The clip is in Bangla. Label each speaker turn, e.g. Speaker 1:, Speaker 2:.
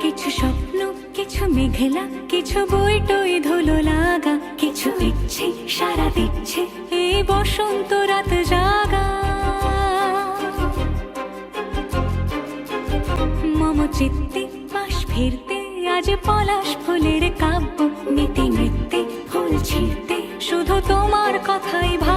Speaker 1: কিছু স্বপ্ন, কিছু মেঘলা, কিছু বই টই ধুলো লাগা, কিছু ইচ্ছে সারা দিচ্ছে এই বসন্ত রাত জাগা। মম চিত্তে পাশ ফিরতে আজ পলাশ ফুলের কাব্য, নীতি নৃত্যে ফুল ছিঁড়তে শুধু তোমার কথাই ভাব।